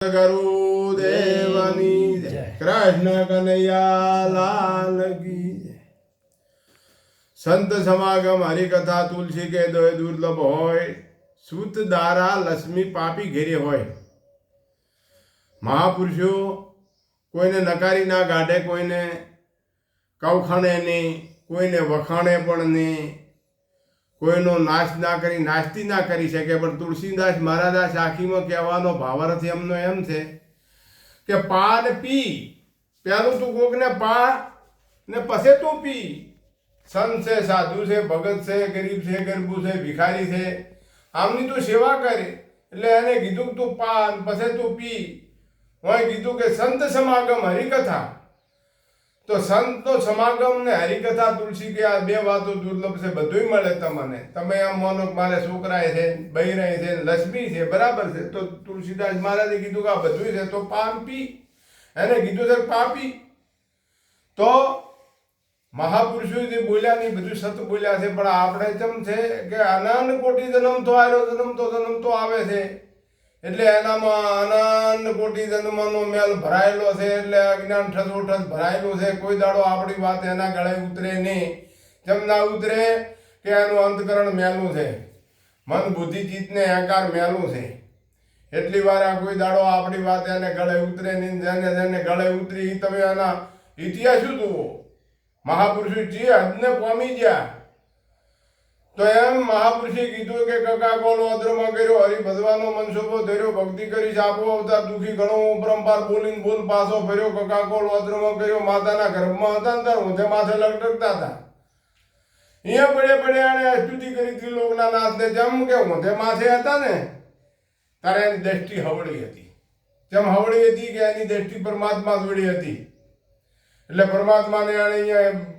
ગુરુદેવની જય. કૃષ્ણ કનૈયા લાલ કી જય. સંત સમાગમ હરિકથા તુલસી કે દોય દુર્લભ હોય, સૂત દારા લક્ષ્મી પાપી ઘેરે હોય. મહાપુરુષો કોઈને નકારી ના કાઢે, કોઈને કવખાણે નહીં, કોઈને વખાણે પણ નહીં, કોઈનો નાશ ના કરી નાસ્તી ના કરી શકે. પણ તુલસીદાસ મહારાજ સાખીમાં કહેવાનો ભાવાર્થ એમનો એમ છે કે પા ને પી, પહેલું તું કોકને પા ને પછી તું પી. સંત છે, સાધુ છે, ભગત છે, ગરીબ છે, ગરબુ છે, ભિખારી છે, આમની તું સેવા કરે. એટલે એને કીધું કે તું પા પછી તું પી. હું કીધું કે સંત સમાગમ હરિકથા, તો સંતનો સમાગમ ને હરિકથા તુલસી કે આ બે વાતો દુર્લભ છે. બધું મળે તમને. તમે એમ માનો કે મારે છોકરાએ છે, બૈરાએ છે, લક્ષ્મી છે, બરાબર છે. તો તુલસીદાસ મહારાજે કીધું કે આ બધું છે તો પાન પી. એને કીધું છે પાપી. તો મહાપુરુષો જે બોલ્યા નહીં બધું સત બોલ્યા છે. પણ આપણે જેમ છે કે અનંત કોટી જન્મ તો આવ્યો, જન્મ તો આવે છે. એટલે એનામાં અનંત કોટી જન્મનો મેલ ભરાયેલો છે. એટલે અજ્ઞાન ઠસોઠસ ભરાયેલું છે. કોઈ દાડો આપણી વાત એના ગળે ઉતરે નહીં. જેમ ના ઉતરે કે એનું અંતકરણ મેલું છે, મન બુદ્ધિ ચિત્તને અહંકાર મેલું છે. એટલી વાર આ કોઈ દાડો આપણી વાત એને ગળે ઉતરે નહીં. જેને જેને ગળે ઉતરી તમે એના ઇતિહાસ જુઓ. મહાપુરુષો જે હદને પામી ગયા. તો એમ મહાપુરુષે કીધું કે કકા કોલ અદ્રમાં કર્યો, હરિ ભજવાનો મનસુબો ધર્યો, ભક્તિ કરી આપો અવતાર દુખી ઘણો પરંપાર બોલીને બોલ પાછો ફર્યો. કકા કોલ અદ્રમાં કર્યો, માતાના ગર્ભમાં હતા ને ત્યારે ઊંધે માથે લટકતા હતા. અહીંયા પડે આને સ્તુતિ કરી ત્રિલોકના નાથને. જેમ કે ઊંધે માથે હતા ને ત્યારે એની દ્રષ્ટિ હવળી હતી. જેમ હવળી હતી કે એની દ્રષ્ટિ પરમાત્મા જોડી હતી. એટલે પરમાત્માને આને અહીંયા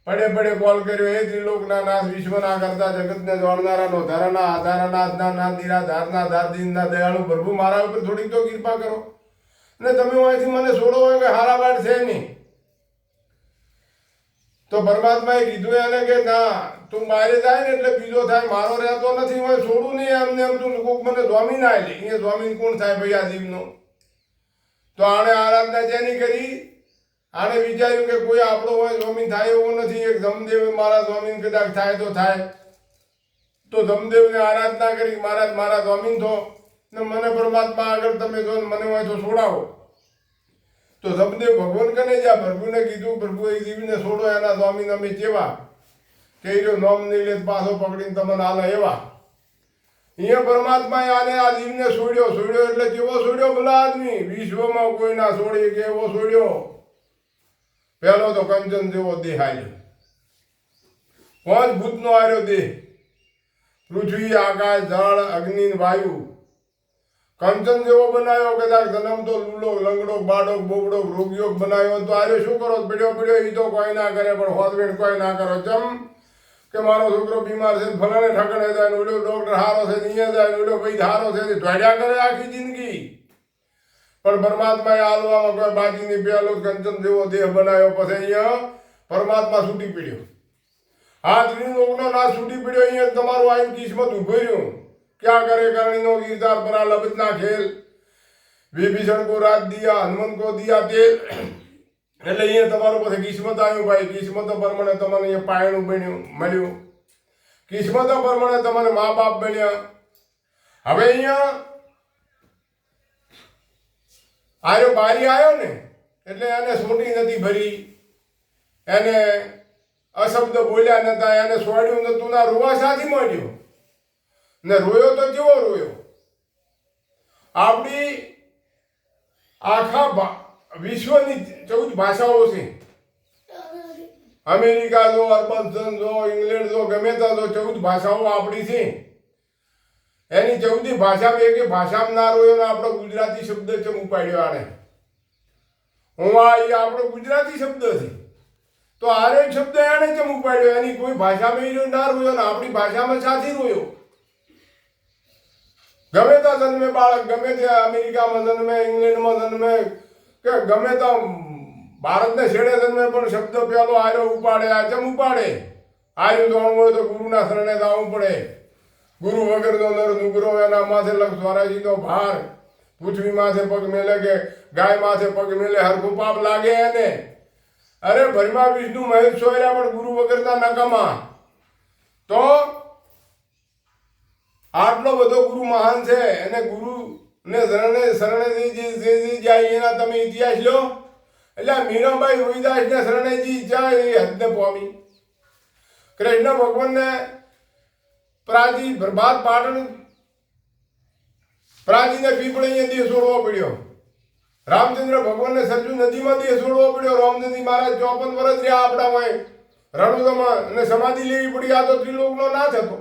પડે કોલ કર્યો. એ ત્રિલોકના નાથ, વિશ્વના કરતા, જગતને જોડનારાનો, ધરાના આધારના નાથ, નિરાધારના ધાર, દીનના દયાળુ પ્રભુ મારા ઉપર થોડીક તો કૃપા કરો. અને તમે અહીંથી મને છોડો હોય કે હારા વાટ છે નહીં. તો પરમાત્માએ કીધું એને કે ના, તું મારે જાય ને એટલે બીજો થાય, મારો રહેતો નથી. હું છોડું નહીં એમને એમ. તું કોક મને સ્વામી ના લે. અહીંયા સ્વામી કોણ થાય ભાઈ આ જીવનો? તો આણે આરાધના જેની કરી, આને વિચાર્યું કે કોઈ આપણો હોય સ્વામી થાય એવો નથી. એક જમદેવ મારા સ્વામી કદાચ થાય તો થાય. તો જમદેવને આરાધના કરી, મહારાજ મારા સ્વામી થો ને મને પરમાત્મા આગળ તમે જો મને હોય તો છોડાવો. તો જમદેવ ભગવાન કને જ્યાં પ્રભુને કીધું, પ્રભુ એ જીવને છોડો. એના સ્વામીને અમે કેવા કે એ નોમ નહીં લે પાછો પકડીને તમને હાલે એવા. અહીંયા પરમાત્માએ આને આ જીવને છોડ્યો એટલે કેવો છોડ્યો ભલા આદમી? વિશ્વમાં કોઈ ના છોડી કે એવો છોડ્યો. પહેલો તો કંચન જેવો દેહ આવ્યો, 5 ભૂતનો આવ્યો દેહ, પૃથ્વી, આકાશ, જળ, અગ્નિ, વાયુ. કંચન જેવો બનાવ્યો. કદાચ જન્મ તો લૂલો, લંગડો, બાડો, બોબડો, રોગીઓ બનાવ્યો. તો આર્યો શું કરો? પીડ્યો એ તો કોઈ ના કરે, પણ હોદવેણ કોઈ ના કરો. જેમ કે મારો છોકરો બીમાર છે, ફલાણે ઠકણે જાય, ઓલો ડોક્ટર હારો છે, અહીંયા જાય, ઓલો ભાઈ હારો છે, ધોડ્યા કરે આખી જિંદગી. પણ પરમાત્માએ આલવામાં કોઈ બાકી નહીં. પેલો કંચન જેવો દેહ બનાવ્યો. પછી અહીંયા પરમાત્મા છૂટી પડ્યો. આ ત્રિલોકનો નાશ છૂટી પડ્યો. અહીંયા તમારું આઈ કિસ્મત ઉભો રહ્યું. ક્યાં કરે કરણીનો ગીરધાર પરા લબતના ખેલ, વિભીષણ કો રાત દિયા, હનુમંત કો દિયા તેલ. એટલે અહીંયા તમારું પછી કિસ્મત આવ્યું ભાઈ. કિસ્મત પ્રમાણે તમને અહીંયા પાયણું મળ્યું. કિસ્મત પ્રમાણે તમને મા બાપ બન્યા. હવે અહીંયા આર્યો બારી આવ્યો ને એટલે એને સોટી નથી ભરી, એને અશબ્દ બોલ્યા નતા, એને છોડ્યું નતું. ના રોવા સાથી મળ્યો ને રોયો તો કેવો રોયો? આપણી આખા વિશ્વની 14 ભાષાઓ છે. અમેરિકા જો, અરબન જો, ઇંગ્લેન્ડ જો, ગમે ત્યાં જો 14 ભાષાઓ આપણી છે. એની 14 ભાષામાં એક ભાષામાં ના રોયો ને આપણો ગુજરાતી શબ્દ ચમ ઉપાડ્યો આને. હું આ આપણો ગુજરાતી શબ્દ છે તો આરે શબ્દ એને ચમ ઉપાડ્યો? એની કોઈ ભાષામાં ના રોયો ને આપણી ભાષામાં સાથી રોયો. ગમે ત્યાં જન્મે બાળક, ગમે ત્યાં અમેરિકામાં જન્મે, ઇંગ્લેન્ડમાં જન્મે કે ગમે ત્યાં ભારતને છેડે જન્મે, પણ શબ્દ પેલો આર્યો ઉપાડે. આ ચમ ઉપાડે? આર્યું જાણવું હોય તો ગુરુના શરણે જવું પડે. ગુરુ વગરનો નર નુગરો, એના માથે લખ સ્વરાજીનો ભાર. પૃથ્વી માથે પગ મેલે કે ગાય માથે પગ મેલે હરખું પાપ લાગે એને. અરે ભરમા વિષ્ણુ મહેશ સોયરા પણ ગુરુ વગરના નકામા. તો આટલો બધો ગુરુ મહાન છે અને ગુરુ ને શરણે જે જાય એના તમે ઇતિહાસ લો. એટલે મીરાબાઈ રોહિદાસ ને શરણેજી જાય એ હદને પામી. કૃષ્ણ ભગવાનને પ્રાચી પ્રભાત પાટણ પ્રાચીને પીપળે અહીંયા દેહ છોડવો પડ્યો. રામચંદ્ર ભગવાનને સરજુ નદીમાં દેહ છોડવો પડ્યો. રામચંદ્રજી મહારાજ 54 વર્ષ રહ્યા આપણા હોય રણુદામાં અને સમાધિ લેવી પડી. આ તો ત્રિલોકનો નાથ હતો,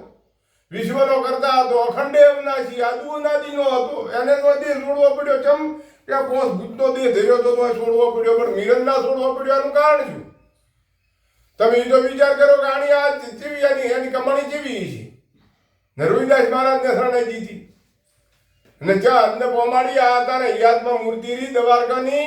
વિશ્વનો કરતા હતો, અખંડ અવિનાશી આદુ અનાદિનો હતો. એને તો દેહ છોડવો પડ્યો. ચમ કે પોસ ભૂતનો દેહ ધર્યો તો છોડવો પડ્યો, પણ મિરન ના છોડવો પડ્યો. એનું કારણ શું? તમે એ તો વિચાર કરો કે આની આ ચેવી એની કમાણી કેવી છે. ને રોહિદાસ મહારાજને શરણે જીતી ને ચા ને પોમાડી આ હતા ને યાદમાં મૂર્તિ રી દ્વારકાની